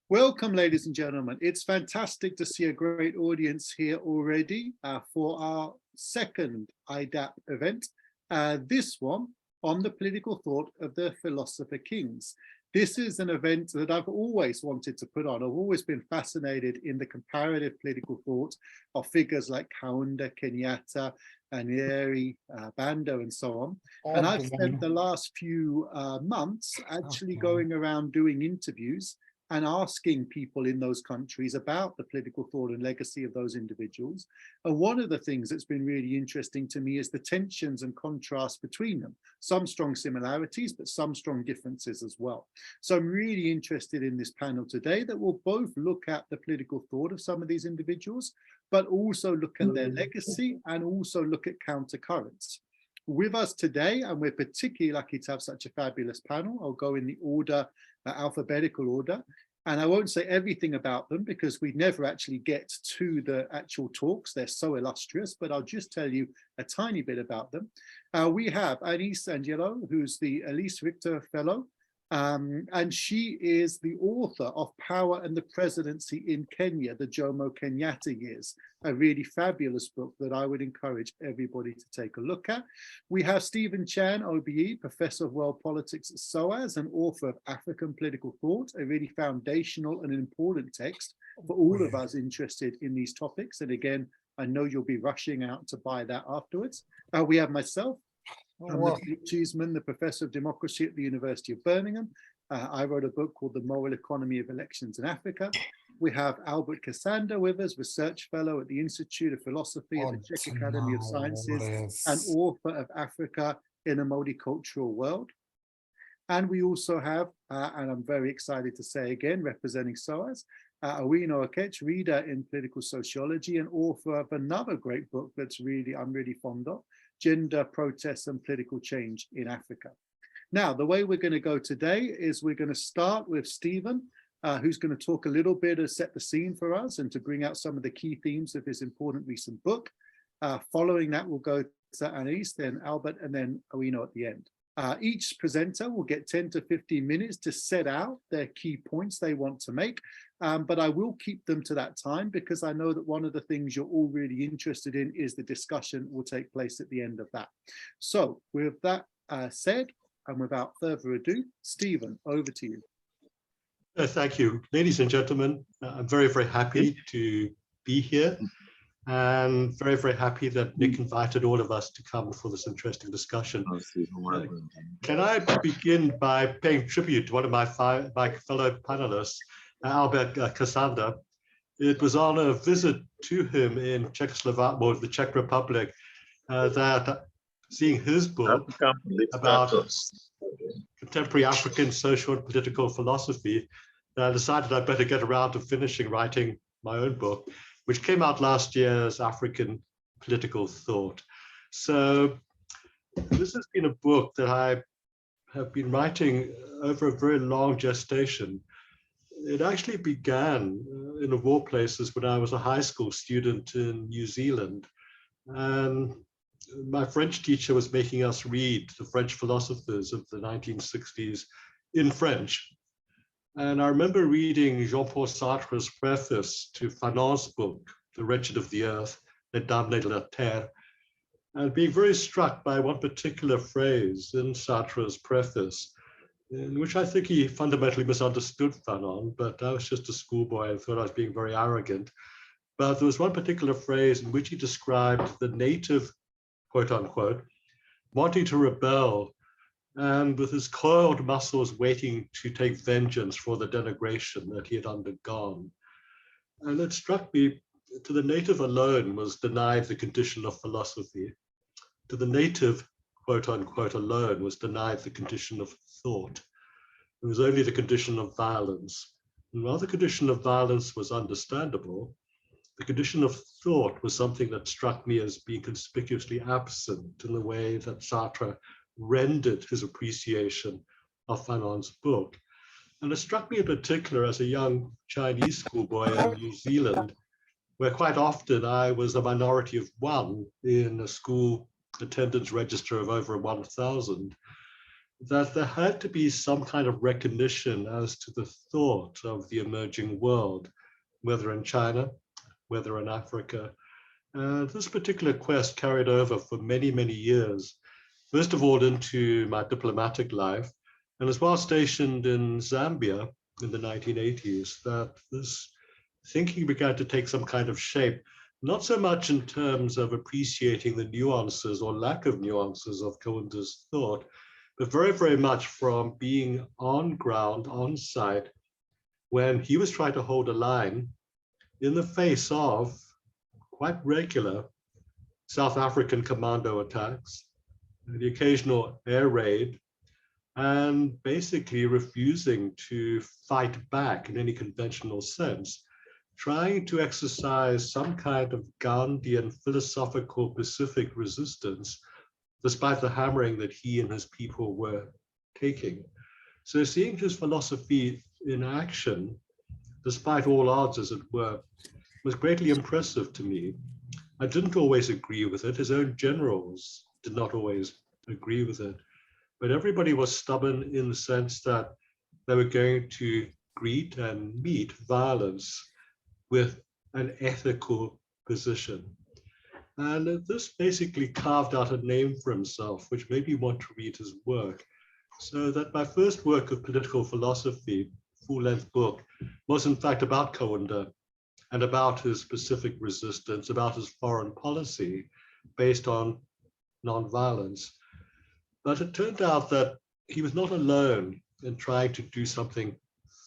Welcome, ladies and gentlemen. It's fantastic to see a great audience here already for our second IDAP event, this one on the political thought of the philosopher kings. This is an event that I've always wanted to put on. I've always been fascinated in the comparative political thought of figures like Kaunda, Kenyatta, Nyerere, Bando, and so on. And I've spent the last few months actually going around doing interviews and asking people in those countries about the political thought and legacy of those individuals. And one of the things that's been really interesting to me is the tensions and contrasts between them. Some strong similarities, but some strong differences as well. So I'm really interested in this panel today that will both look at the political thought of some of these individuals, but also look at their legacy and also look at countercurrents. With us today, and we're particularly lucky to have such a fabulous panel. I'll go in the order, alphabetical order, and I won't say everything about them because we never actually get to the actual talks. They're so illustrious, but I'll just tell you a tiny bit about them. We have Anaïs Angelo, who's the Elise Richter Fellow, and she is the author of Power and the Presidency in Kenya, the Jomo Kenyatta years, a really fabulous book that I would encourage everybody to take a look at. We have Stephen Chan, OBE, Professor of World Politics at SOAS and author of African Political Thought, a really foundational and important text for all of us interested in these topics. And again, I know you'll be rushing out to buy that afterwards. We have myself. I'm Cheeseman, the Professor of Democracy at the University of Birmingham. I wrote a book called The Moral Economy of Elections in Africa. We have Albert Kasanda with us, Research Fellow at the Institute of Philosophy at the Czech Academy of Sciences and author of Africa in a Multicultural World. And we also have, and I'm very excited to say again, representing SOAS, Awino Okech, reader in political sociology and author of another great book that's I'm really fond of, Gender, Protests and Political Change in Africa. Now, the way we're going to go today is we're going to start with Stephen, who's going to talk a little bit to set the scene for us and to bring out some of the key themes of his important recent book. Following that, we'll go to Anaïs, then Albert, and then Awino at the end. Each presenter will get 10 to 15 minutes to set out their key points they want to make, but I will keep them to that time because I know that one of the things you're all really interested in is the discussion will take place at the end of that. So with that said, and without further ado, Stephen, over to you. Thank you. Ladies and gentlemen, I'm very, very happy to be here. And very, very happy that Nick invited all of us to come for this interesting discussion. Can I begin by paying tribute to one of my fellow panelists, Albert Kasanda? It was on a visit to him in Czechoslovakia, or the Czech Republic, that seeing his book about contemporary African social and political philosophy, I decided I'd better get around to finishing writing my own book, which came out last year as African Political Thought. So this has been a book that I have been writing over a very long gestation. It actually began in of all places when I was a high school student in New Zealand. And my French teacher was making us read the French philosophers of the 1960s in French. And I remember reading Jean-Paul Sartre's preface to Fanon's book, The Wretched of the Earth, Les Damnés de la Terre, and being very struck by one particular phrase in Sartre's preface, in which I think he fundamentally misunderstood Fanon, but I was just a schoolboy and thought I was being very arrogant. But there was one particular phrase in which he described the native, quote unquote, wanting to rebel and with his coiled muscles waiting to take vengeance for the denigration that he had undergone. And it struck me, to the native alone was denied the condition of philosophy. To the native, quote unquote, alone was denied the condition of thought. It was only the condition of violence. And while the condition of violence was understandable, the condition of thought was something that struck me as being conspicuously absent in the way that Sartre rendered his appreciation of Fanon's book. And it struck me in particular as a young Chinese schoolboy in New Zealand, where quite often I was a minority of one in a school attendance register of over 1,000. that there had to be some kind of recognition as to the thought of the emerging world, whether in China, whether in Africa. This particular quest carried over for many, many years, first of all into my diplomatic life, and as well stationed in Zambia in the 1980s, that this thinking began to take some kind of shape, not so much in terms of appreciating the nuances or lack of nuances of Kaunda's thought, but very, very much from being on ground, on site, when he was trying to hold a line in the face of quite regular South African commando attacks, the occasional air raid, and basically refusing to fight back in any conventional sense, trying to exercise some kind of Gandhian philosophical Pacific resistance, despite the hammering that he and his people were taking. So seeing his philosophy in action, despite all odds as it were, was greatly impressive to me. I didn't always agree with it. His own generals did not always agree with it, but everybody was stubborn in the sense that they were going to greet and meet violence with an ethical position. And this basically carved out a name for himself, which made me want to read his work. So that my first work of political philosophy, full-length book, was in fact about Kaunda and about his Pacific resistance, about his foreign policy based on nonviolence. But it turned out that he was not alone in trying to do something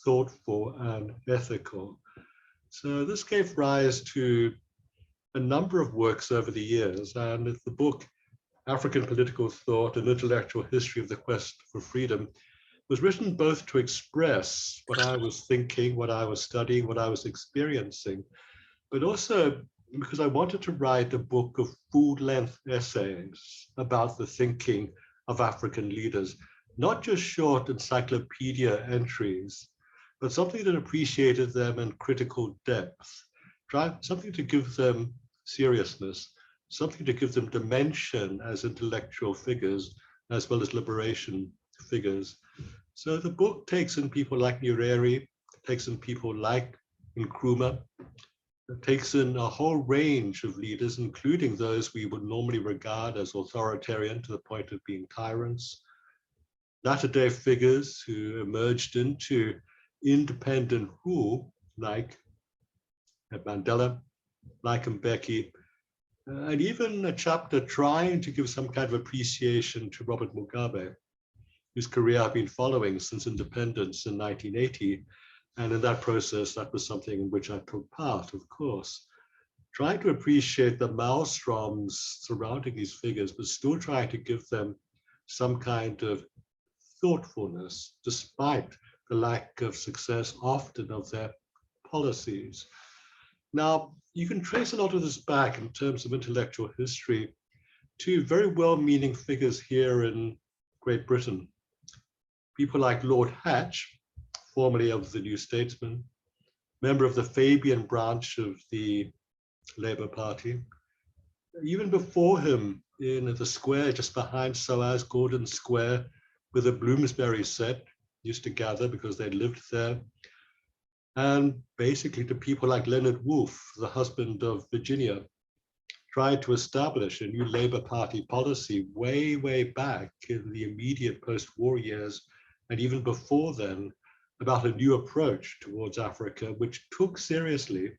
thoughtful and ethical. So this gave rise to a number of works over the years, and the book African Political Thought, An Intellectual History of the Quest for Freedom, was written both to express what I was thinking, what I was studying, what I was experiencing, but also because I wanted to write a book of full-length essays about the thinking of African leaders, not just short encyclopedia entries, but something that appreciated them in critical depth, something to give them seriousness, something to give them dimension as intellectual figures, as well as liberation figures. So the book takes in people like Nyerere, takes in people like Nkrumah, it takes in a whole range of leaders, including those we would normally regard as authoritarian to the point of being tyrants, latter-day figures who emerged into independent rule, like Mandela, like Mbeki, and even a chapter trying to give some kind of appreciation to Robert Mugabe, whose career I've been following since independence in 1980. And in that process, that was something in which I took part, of course, trying to appreciate the maelstroms surrounding these figures, but still trying to give them some kind of thoughtfulness, despite the lack of success often of their policies. Now, you can trace a lot of this back in terms of intellectual history to very well-meaning figures here in Great Britain. People like Lord Hatch, formerly of the New Statesman, member of the Fabian branch of the Labour Party. Even before him, in the square just behind SOAS, Gordon Square, where the Bloomsbury set used to gather because they lived there. And basically to people like Leonard Woolf, the husband of Virginia, tried to establish a new Labour Party policy way, way back in the immediate post-war years, and even before then, about a new approach towards Africa, which took seriously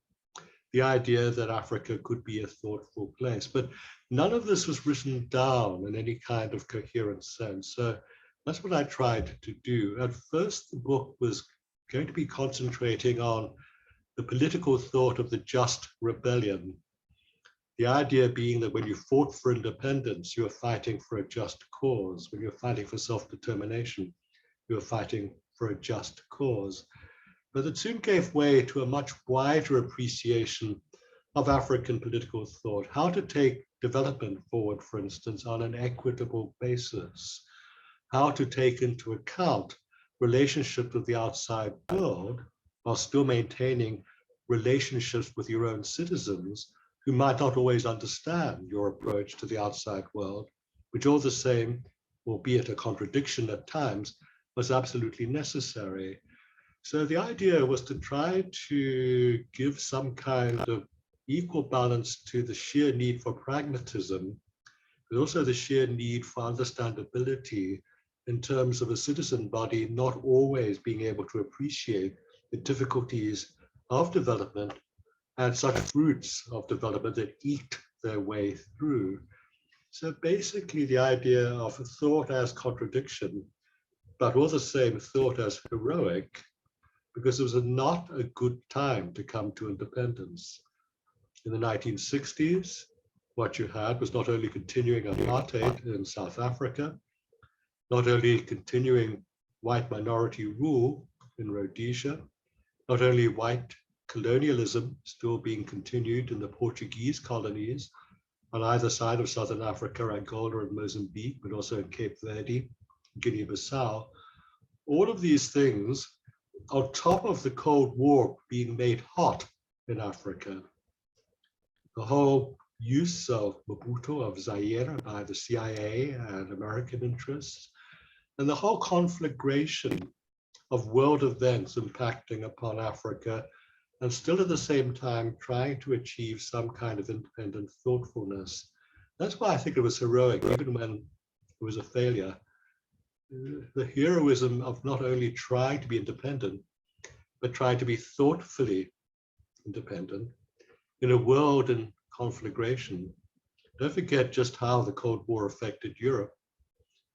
the idea that Africa could be a thoughtful place. But none of this was written down in any kind of coherent sense. So that's what I tried to do. At first, the book was going to be concentrating on the political thought of the just rebellion. The idea being that when you fought for independence, you were fighting for a just cause. When you're fighting for self-determination, you were fighting for a just cause. But it soon gave way to a much wider appreciation of African political thought, how to take development forward, for instance, on an equitable basis, how to take into account relationships with the outside world while still maintaining relationships with your own citizens who might not always understand your approach to the outside world, which all the same albeit a contradiction at times, was absolutely necessary. So the idea was to try to give some kind of equal balance to the sheer need for pragmatism, but also the sheer need for understandability in terms of a citizen body not always being able to appreciate the difficulties of development and such fruits of development that eke their way through. So basically the idea of thought as contradiction, but all the same thought as heroic, because it was not a good time to come to independence. In the 1960s, what you had was not only continuing apartheid in South Africa, not only continuing white minority rule in Rhodesia, not only white colonialism still being continued in the Portuguese colonies on either side of Southern Africa, Angola and Mozambique, but also in Cape Verde, Guinea-Bissau. All of these things on top of the Cold War being made hot in Africa. The whole use of Mobutu, of Zaire by the CIA and American interests, and the whole conflagration of world events impacting upon Africa, and still at the same time trying to achieve some kind of independent thoughtfulness. That's why I think it was heroic, even when it was a failure. The heroism of not only trying to be independent, but trying to be thoughtfully independent in a world in conflagration. Don't forget just how the Cold War affected Europe.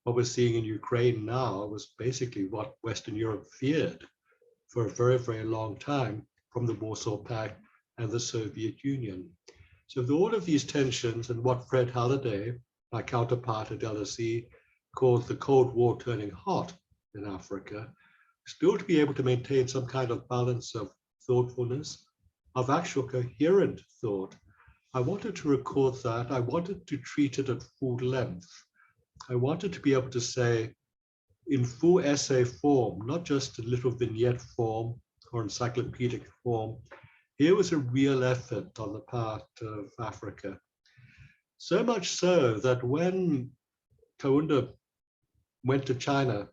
What we're seeing in Ukraine now was basically what Western Europe feared for a very, very long time from the Warsaw Pact and the Soviet Union. So with all of these tensions and what Fred Halliday, my counterpart at LSE, called the Cold War turning hot in Africa, still to be able to maintain some kind of balance of thoughtfulness, of actual coherent thought. I wanted to record that. I wanted to treat it at full length. I wanted to be able to say in full essay form, not just a little vignette form or encyclopedic form, here was a real effort on the part of Africa. So much so that when Kaunda went to China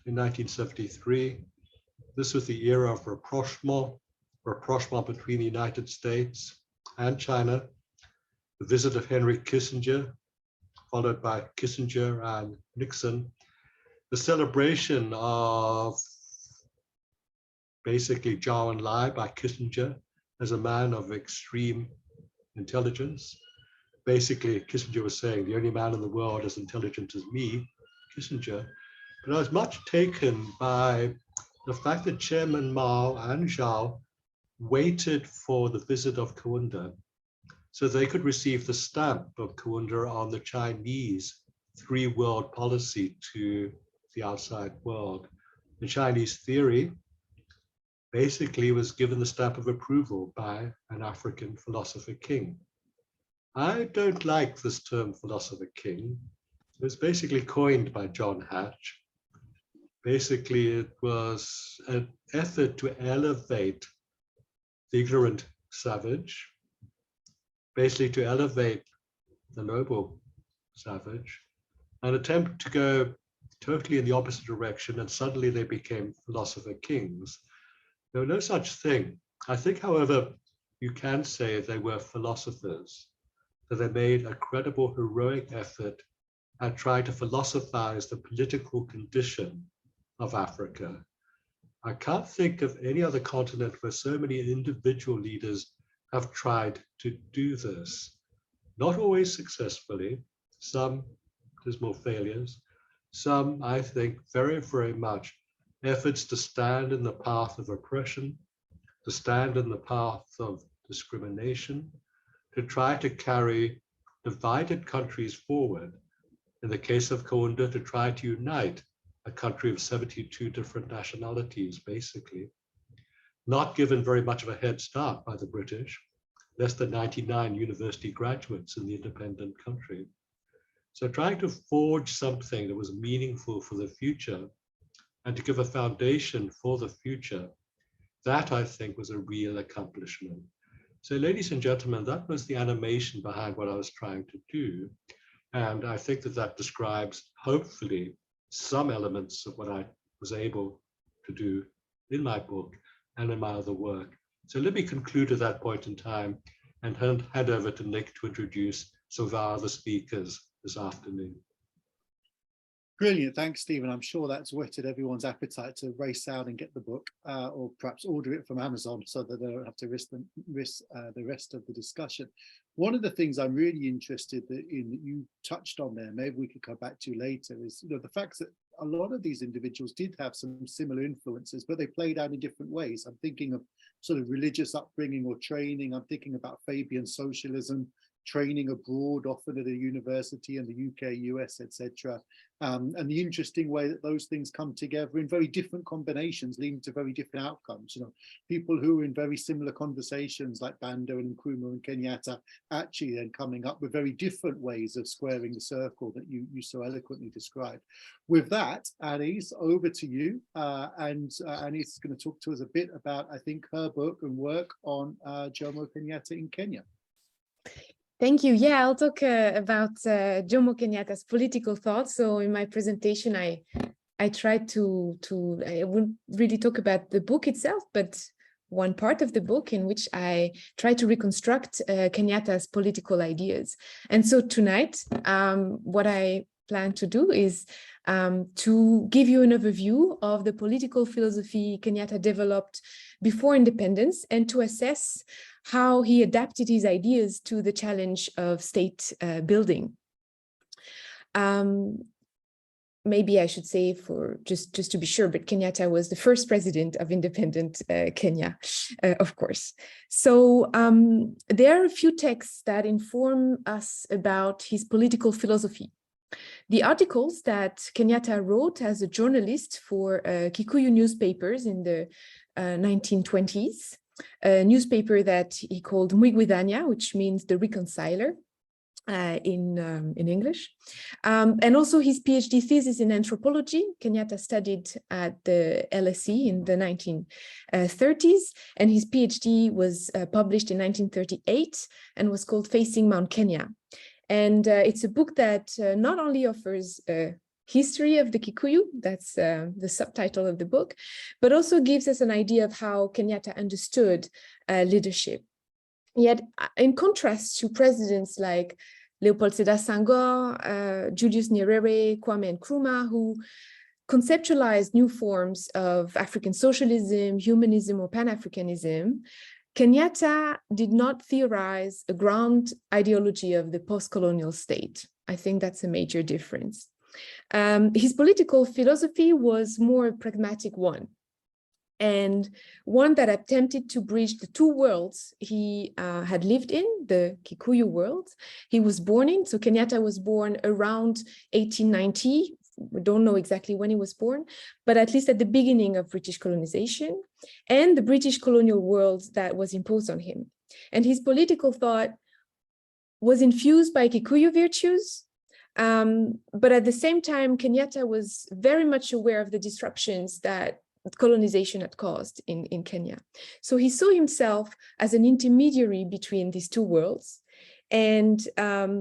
in 1973, this was the era of rapprochement between the United States and China, the visit of Henry Kissinger, followed by Kissinger and Nixon, the celebration of basically Zhou Enlai by Kissinger as a man of extreme intelligence. Basically, Kissinger was saying, the only man in the world as intelligent as me, Kissinger. But I was much taken by the fact that Chairman Mao and Zhao waited for the visit of Kaunda so they could receive the stamp of Kaunda on the Chinese three-world policy to the outside world. The Chinese theory basically was given the stamp of approval by an African philosopher king. I don't like this term philosopher king. It was basically coined by John Hatch. Basically, it was an effort to elevate the ignorant savage, basically to elevate the noble savage, an attempt to go totally in the opposite direction, and suddenly they became philosopher kings. There was no such thing. I think, however, you can say they were philosophers, that they made a credible, heroic effort at trying to philosophize the political condition of Africa. I can't think of any other continent where so many individual leaders have tried to do this. Not always successfully. Some, there's more failures. Some, I think, very, very much efforts to stand in the path of oppression, to stand in the path of discrimination, to try to carry divided countries forward. In the case of Kaunda, to try to unite a country of 72 different nationalities, basically, not given very much of a head start by the British, less than 99 university graduates in the independent country. So trying to forge something that was meaningful for the future and to give a foundation for the future, that I think was a real accomplishment. So ladies and gentlemen, that was the animation behind what I was trying to do. And I think that that describes, hopefully, some elements of what I was able to do in my book and in my other work. So let me conclude at that point in time and hand over to Nick to introduce some of our other speakers this afternoon. Brilliant, thanks, Stephen. I'm sure that's whetted everyone's appetite to race out and get the book, or perhaps order it from Amazon so that they don't have to risk the rest of the discussion. One of the things I'm really interested in that you touched on there, maybe we could come back to later, is the fact that a lot of these individuals did have some similar influences, but they played out in different ways. I'm thinking of sort of religious upbringing or training. I'm thinking about Fabian socialism, training abroad, often at a university in the UK, US, etc. And the interesting way that those things come together in very different combinations, leading to very different outcomes. People who are in very similar conversations like Banda and Nkrumah and Kenyatta, actually then coming up with very different ways of squaring the circle that you so eloquently described. With that, Anaïs, over to you. And Anaïs is going to talk to us a bit about, I think, her book and work on Jomo Kenyatta in Kenya. Thank you. Yeah, I'll talk about Jomo Kenyatta's political thought. So in my presentation, I tried I won't really talk about the book itself, but one part of the book in which I try to reconstruct Kenyatta's political ideas. And so tonight, what I plan to do is to give you an overview of the political philosophy Kenyatta developed before independence and to assess how he adapted his ideas to the challenge of state building. Maybe I should say, for just to be sure, but Kenyatta was the first president of independent Kenya, of course. So there are a few texts that inform us about his political philosophy. The articles that Kenyatta wrote as a journalist for Kikuyu newspapers in the 1920s, a newspaper that he called Mwigwithania, which means the reconciler in English, and also his PhD thesis in anthropology. Kenyatta studied at the LSE in the 1930s, and his PhD was published in 1938 and was called Facing Mount Kenya. And it's a book that not only offers history of the Kikuyu, that's the subtitle of the book, but also gives us an idea of how Kenyatta understood leadership. Yet, in contrast to presidents like Leopold Sédar Senghor, Julius Nyerere, Kwame Nkrumah, who conceptualized new forms of African socialism, humanism, or Pan-Africanism, Kenyatta did not theorize a ground ideology of the post-colonial state. I think that's a major difference. His political philosophy was more a pragmatic one, and one that attempted to bridge the two worlds he had lived in, the Kikuyu world he was born in. So Kenyatta was born around 1890. We don't know exactly when he was born, but at least at the beginning of British colonization and the British colonial world that was imposed on him. And his political thought was infused by Kikuyu virtues, but at the same time, Kenyatta was very much aware of the disruptions that colonization had caused in Kenya. So he saw himself as an intermediary between these two worlds. And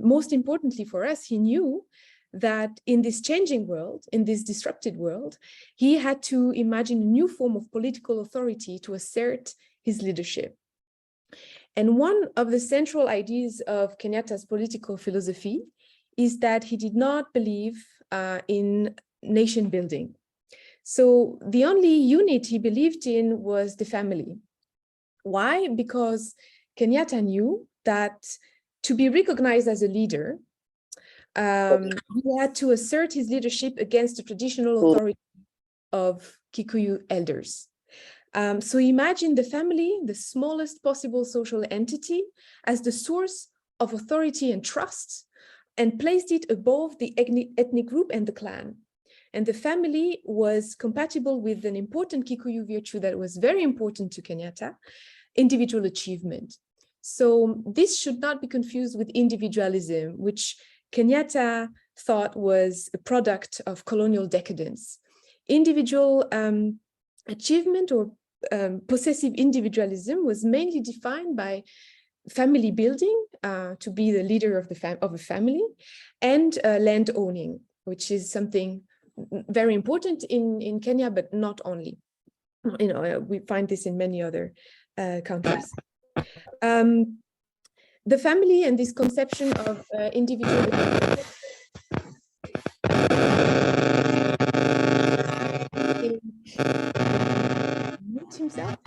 most importantly for us, he knew that in this changing world, in this disrupted world, he had to imagine a new form of political authority to assert his leadership. And one of the central ideas of Kenyatta's political philosophy is that he did not believe in nation building. So the only unit he believed in was the family. Why? Because Kenyatta knew that to be recognized as a leader, he had to assert his leadership against the traditional authority of Kikuyu elders. So imagine the family, the smallest possible social entity, as the source of authority and trust, and placed it above the ethnic group and the clan. And the family was compatible with an important Kikuyu virtue that was very important to Kenyatta, individual achievement. So this should not be confused with individualism, which Kenyatta thought was a product of colonial decadence. Individual achievement or possessive individualism was mainly defined by family building to be the leader of a family, and land owning, which is something very important in Kenya, but not only. You know, we find this in many other countries. The family and this conception of individual mute himself.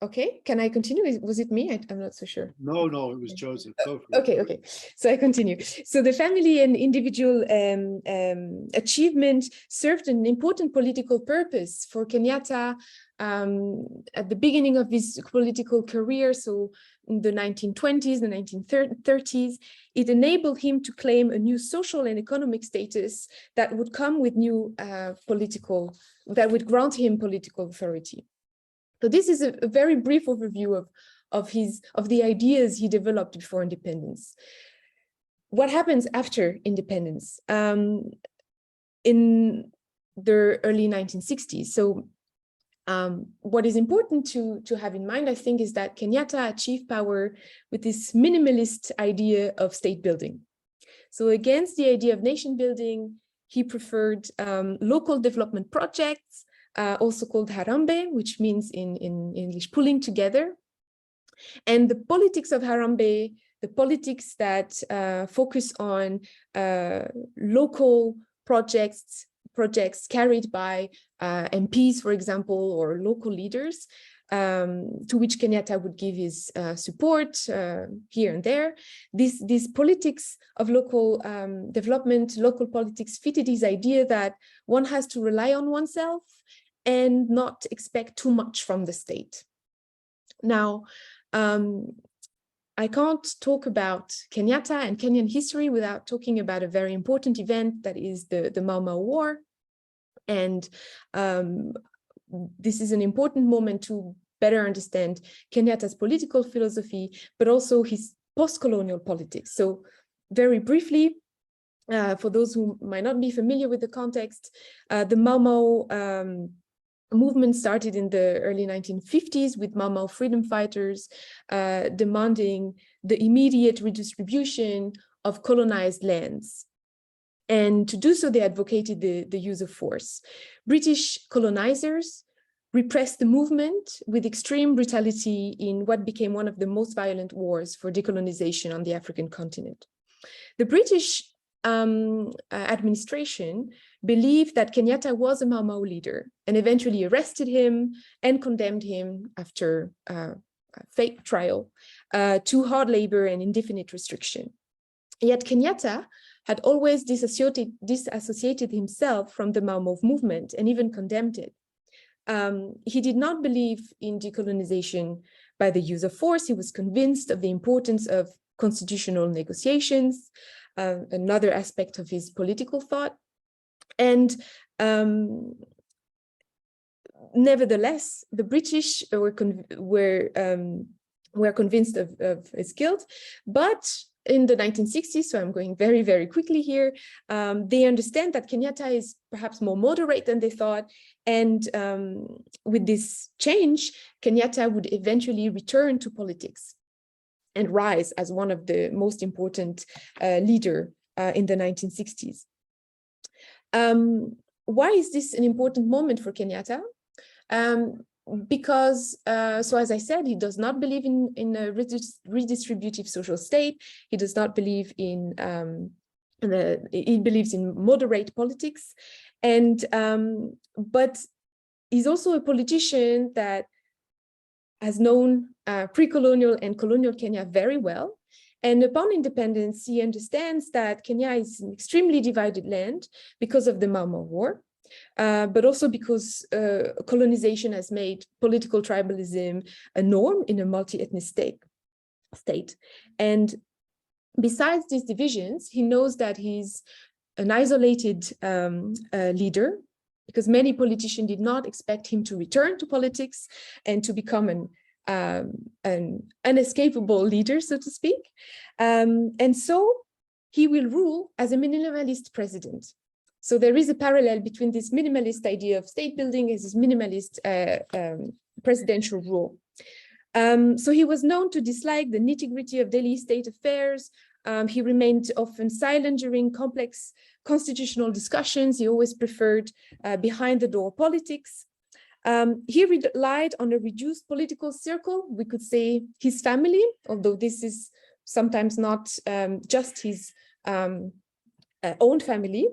Okay, can I continue? Was it me? I'm not so sure. No, it was Joseph. Go for it. Okay. So I continue. So the family and individual achievement served an important political purpose for Kenyatta at the beginning of his political career. So in the 1920s, the 1930s, it enabled him to claim a new social and economic status that would come with new that would grant him political authority. So this is a very brief overview of the ideas he developed before independence. What happens after independence? In the early 1960s. So what is important to have in mind, I think, is that Kenyatta achieved power with this minimalist idea of state building. So against the idea of nation building, he preferred local development projects, also called Harambee, which means in English, pulling together. And the politics of Harambee, the politics that focus on local projects carried by MPs, for example, or local leaders, to which Kenyatta would give his support here and there. This politics of local development, local politics fitted his idea that one has to rely on oneself and not expect too much from the state. Now, I can't talk about Kenyatta and Kenyan history without talking about a very important event that is the Mau Mau War. And this is an important moment to better understand Kenyatta's political philosophy, but also his post-colonial politics. So very briefly, for those who might not be familiar with the context, the Mau Mau movement started in the early 1950s with Mau Mau freedom fighters demanding the immediate redistribution of colonized lands. And to do so, they advocated the use of force. British colonizers repressed the movement with extreme brutality in what became one of the most violent wars for decolonization on the African continent. The British administration believed that Kenyatta was a Mau Mau leader and eventually arrested him and condemned him after a fake trial to hard labor and indefinite restriction. Yet Kenyatta had always disassociated himself from the Mau Mau movement and even condemned it. He did not believe in decolonization by the use of force. He was convinced of the importance of constitutional negotiations, another aspect of his political thought. And nevertheless, the British were convinced of his guilt, but in the 1960s, so I'm going very, very quickly here, they understand that Kenyatta is perhaps more moderate than they thought. And with this change, Kenyatta would eventually return to politics and rise as one of the most important leader in the 1960s. Why is this an important moment for Kenyatta? Because, so as I said, he does not believe in a redistributive social state. He does not believe in, he believes in moderate politics. And, but he's also a politician that has known pre-colonial and colonial Kenya very well. And upon independence, he understands that Kenya is an extremely divided land because of the Mau Mau War. But also because colonization has made political tribalism a norm in a multi-ethnic state. And besides these divisions, he knows that he's an isolated leader, because many politicians did not expect him to return to politics and to become an unescapable leader, so to speak. And so he will rule as a minimalist president. So there is a parallel between this minimalist idea of state building and this minimalist presidential rule. So he was known to dislike the nitty-gritty of daily state affairs. He remained often silent during complex constitutional discussions. He always preferred behind-the-door politics. He relied on a reduced political circle, we could say his family, although this is sometimes not just his own family,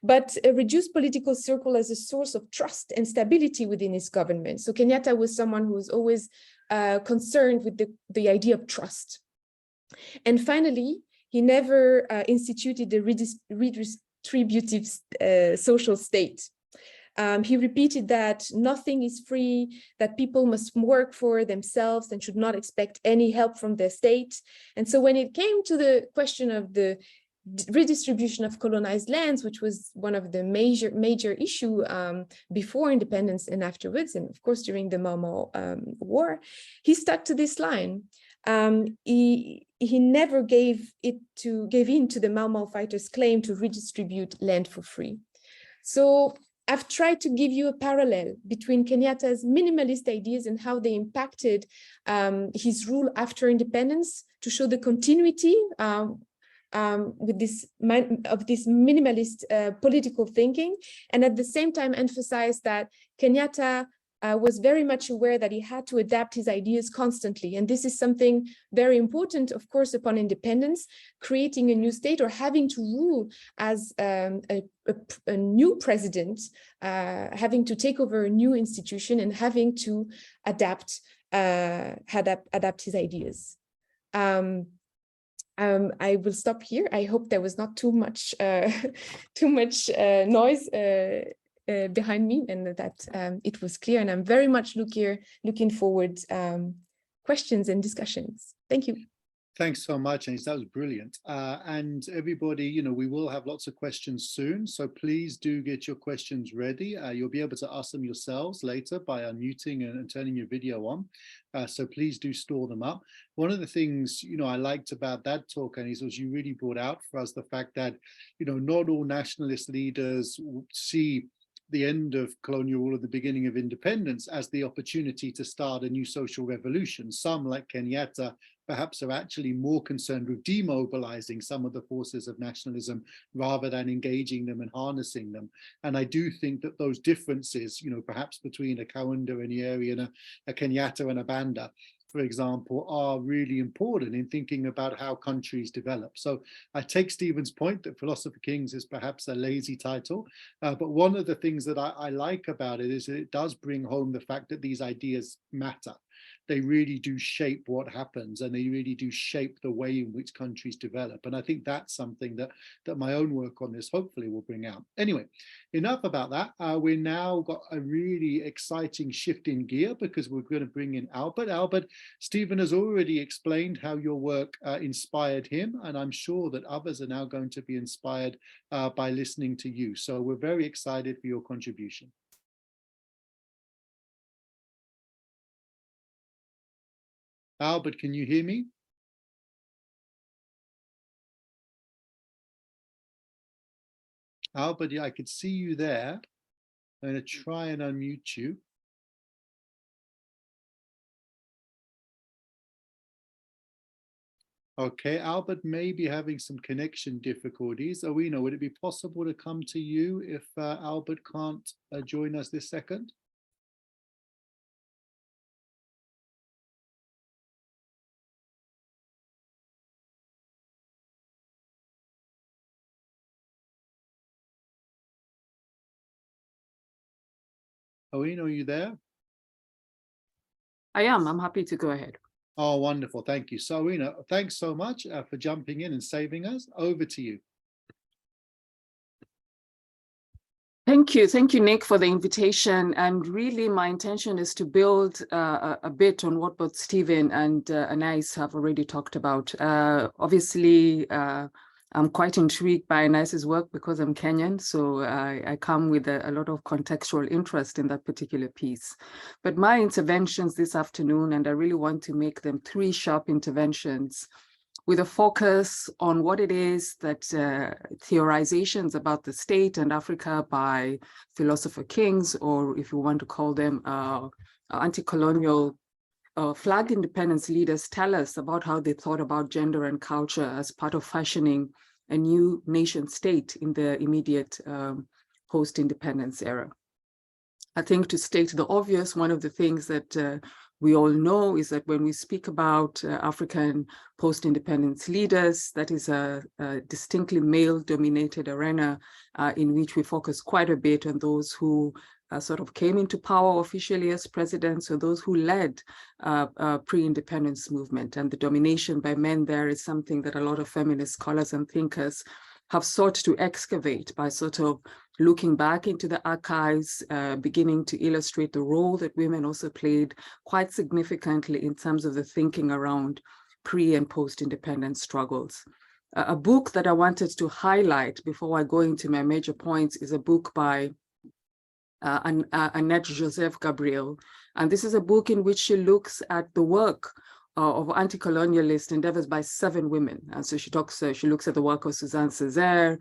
but a reduced political circle as a source of trust and stability within his government. So Kenyatta was someone who was always concerned with the idea of trust. And finally, he never instituted a redistributive social state. He repeated that nothing is free, that people must work for themselves and should not expect any help from the state. And so when it came to the question of the redistribution of colonized lands, which was one of the major issue before independence and afterwards, and of course during the Mau Mau war, he stuck to this line. He never gave in to the Mau Mau fighters' claim to redistribute land for free. So I've tried to give you a parallel between Kenyatta's minimalist ideas and how they impacted his rule after independence, to show the continuity with this minimalist political thinking, and at the same time emphasize that Kenyatta was very much aware that he had to adapt his ideas constantly. And this is something very important, of course, upon independence, creating a new state or having to rule as a new president, having to take over a new institution and having to adapt his ideas. I will stop here. I hope there was not too much noise behind me, and that it was clear. And I'm very much looking forward questions and discussions. Thank you. Thanks so much, Anaïs. That was brilliant. And everybody, we will have lots of questions soon. So please do get your questions ready. You'll be able to ask them yourselves later by unmuting and turning your video on. So please do store them up. One of the things, I liked about that talk, Anaïs, was you really brought out for us the fact that, not all nationalist leaders see the end of colonial rule at the beginning of independence as the opportunity to start a new social revolution. Some, like Kenyatta, perhaps are actually more concerned with demobilizing some of the forces of nationalism rather than engaging them and harnessing them. And I do think that those differences, perhaps between a Kaunda and Nyerere and a Kenyatta and a Banda, for example, are really important in thinking about how countries develop. So I take Stephen's point that Philosopher Kings is perhaps a lazy title, but one of the things that I like about it is that it does bring home the fact that these ideas matter. They really do shape what happens, and they really do shape the way in which countries develop. And I think that's something that my own work on this hopefully will bring out. Anyway, enough about that. We're now got a really exciting shift in gear because we're going to bring in Albert. Albert, Stephen has already explained how your work inspired him, and I'm sure that others are now going to be inspired by listening to you. So we're very excited for your contribution. Albert, can you hear me? Albert, I could see you there. I'm going to try and unmute you. Okay, Albert may be having some connection difficulties. Owino, would it be possible to come to you if Albert can't join us this second? Owino, are you there? I am. I'm happy to go ahead. Oh, wonderful. Thank you. So, Owino, thanks so much for jumping in and saving us. Over to you. Thank you. Thank you, Nick, for the invitation. And really, my intention is to build a bit on what both Stephen and Anaïs have already talked about. Obviously, I'm quite intrigued by Anaïs's work because I'm Kenyan, so I come with a lot of contextual interest in that particular piece. But my interventions this afternoon, and I really want to make them 3 sharp interventions with a focus on what it is that theorizations about the state and Africa by philosopher kings, or if you want to call them anti-colonial flag independence leaders, tell us about how they thought about gender and culture as part of fashioning a new nation state in the immediate post-independence era. I think, to state the obvious, one of the things that we all know is that when we speak about African post-independence leaders, that is a distinctly male-dominated arena in which we focus quite a bit on those who sort of came into power officially as presidents, or those who led pre-independence movement. And the domination by men there is something that a lot of feminist scholars and thinkers have sought to excavate by sort of looking back into the archives, beginning to illustrate the role that women also played quite significantly in terms of the thinking around pre- and post-independence struggles. A book that I wanted to highlight before I go into my major points is a book by Annette Joseph Gabriel. And this is a book in which she looks at the work of anti-colonialist endeavors by 7 women. And so she looks at the work of Suzanne Césaire,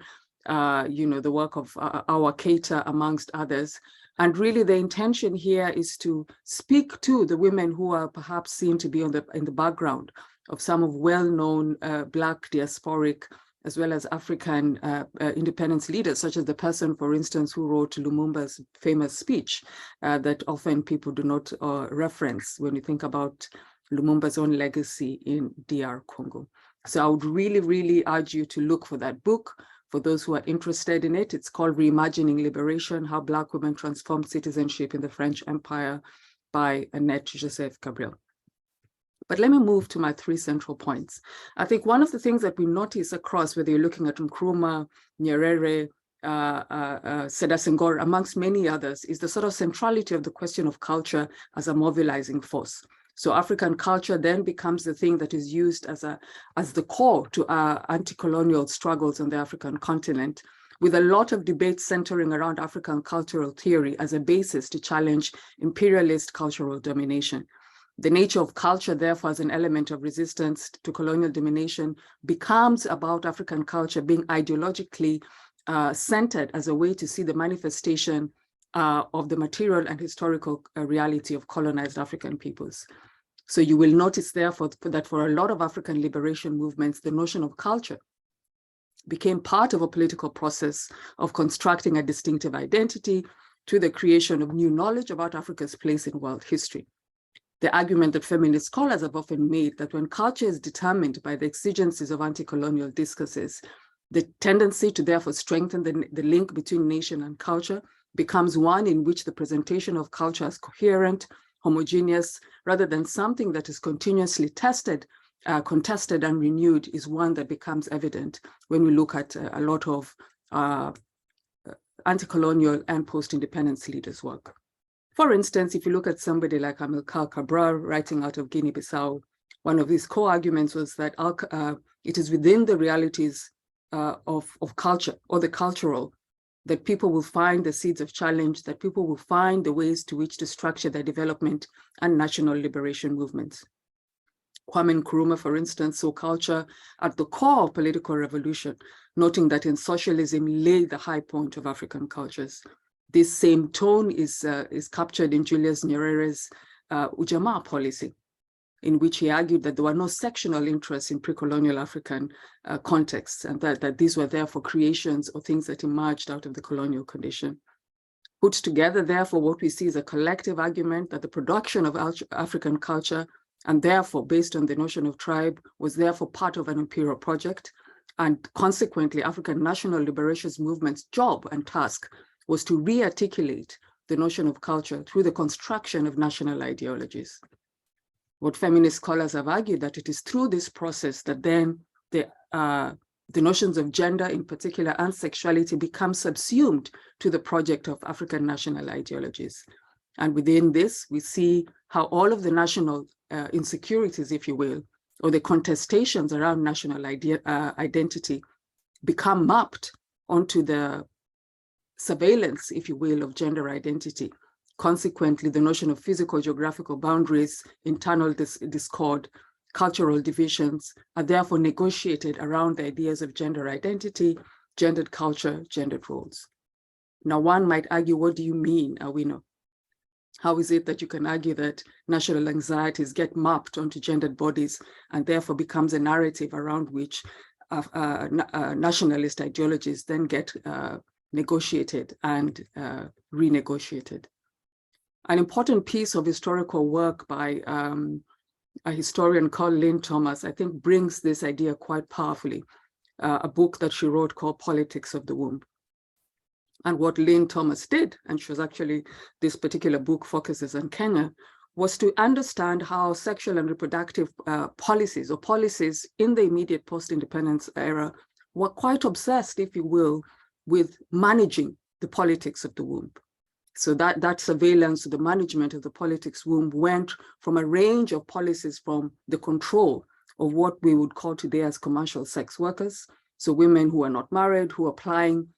the work of our Keïta, amongst others. And really the intention here is to speak to the women who are perhaps seen to be in the background of some of well-known Black diasporic as well as African independence leaders, such as the person, for instance, who wrote Lumumba's famous speech that often people do not reference when you think about Lumumba's own legacy in DR Congo. So I would really, really urge you to look for that book. For those who are interested in it, it's called Reimagining Liberation, How Black Women Transformed Citizenship in the French Empire by Annette Joseph Gabriel. But let me move to my 3 central points. I think one of the things that we notice across, whether you're looking at Nkrumah, Nyerere, SEDAR Senghor, amongst many others, is the sort of centrality of the question of culture as a mobilizing force. So African culture then becomes the thing that is used as the core to our anti-colonial struggles on the African continent, with a lot of debate centering around African cultural theory as a basis to challenge imperialist cultural domination. The nature of culture, therefore, as an element of resistance to colonial domination, becomes about African culture being ideologically centered as a way to see the manifestation of the material and historical reality of colonized African peoples. So you will notice, therefore, that for a lot of African liberation movements, the notion of culture became part of a political process of constructing a distinctive identity to the creation of new knowledge about Africa's place in world history. The argument that feminist scholars have often made that when culture is determined by the exigencies of anti-colonial discourses, the tendency to therefore strengthen the link between nation and culture becomes one in which the presentation of culture as coherent, homogeneous, rather than something that is continuously tested, contested and renewed, is one that becomes evident when we look at a lot of anti-colonial and post-independence leaders' work. For instance, if you look at somebody like Amilcar Cabral writing out of Guinea-Bissau, one of his core arguments was that it is within the realities of culture, or the cultural, that people will find the seeds of challenge, that people will find the ways to which to structure their development and national liberation movements. Kwame Nkrumah, for instance, saw culture at the core of political revolution, noting that in socialism lay the high point of African cultures. This same tone is captured in Julius Nyerere's Ujamaa policy, in which he argued that there were no sectional interests in pre-colonial African contexts, and that these were therefore creations or things that emerged out of the colonial condition. Put together, therefore, what we see is a collective argument that the production of African culture, and therefore based on the notion of tribe, was therefore part of an imperial project, and consequently African national liberation movement's job and task was to re-articulate the notion of culture through the construction of national ideologies. What feminist scholars have argued that it is through this process that then the notions of gender in particular and sexuality become subsumed to the project of African national ideologies. And within this, we see how all of the national insecurities, if you will, or the contestations around national identity become mapped onto the surveillance, if you will, of gender identity. Consequently, the notion of physical geographical boundaries, internal discord, cultural divisions are therefore negotiated around the ideas of gender identity, gendered culture, gendered roles. Now, one might argue, what do you mean, Awino? How is it that you can argue that national anxieties get mapped onto gendered bodies and therefore becomes a narrative around which nationalist ideologies then get negotiated and renegotiated? An important piece of historical work by a historian called Lynn Thomas, I think, brings this idea quite powerfully. A book that she wrote called Politics of the Womb. And what Lynn Thomas did, and she was actually, this particular book focuses on Kenya, was to understand how sexual and reproductive policies or policies in the immediate post-independence era were quite obsessed, if you will, with managing the politics of the womb. So that surveillance, the management of the politics womb went from a range of policies from the control of what we would call today as commercial sex workers. So women who are not married, who are applying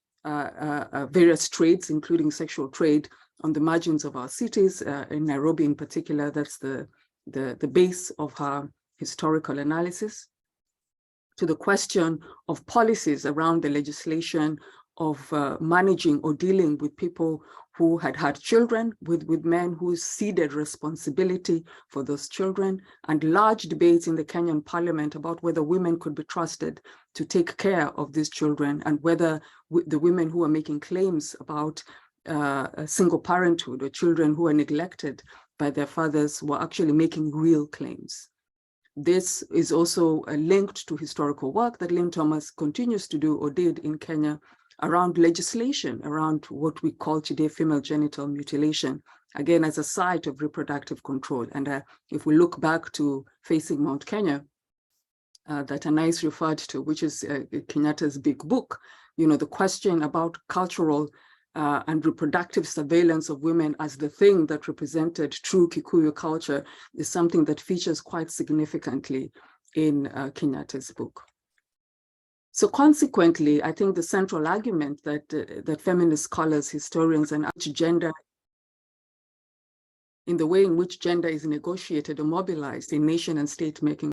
various trades, including sexual trade, on the margins of our cities, in Nairobi in particular. That's the base of her historical analysis. To the question of policies around the legislation of managing or dealing with people who had had children, with men who ceded responsibility for those children, and large debates in the Kenyan parliament about whether women could be trusted to take care of these children, and whether the women who are making claims about single parenthood or children who are neglected by their fathers were actually making real claims. This is also linked to historical work that Lynn Thomas continues to do or did in Kenya around legislation, around what we call today female genital mutilation, again, as a site of reproductive control. And if we look back to Facing Mount Kenya, that Anaïs referred to, which is Kenyatta's big book, you know, the question about cultural and reproductive surveillance of women as the thing that represented true Kikuyu culture is something that features quite significantly in Kenyatta's book. So consequently, I think the central argument that feminist scholars, historians, and gender, in the way in which gender is negotiated or mobilized in nation and state making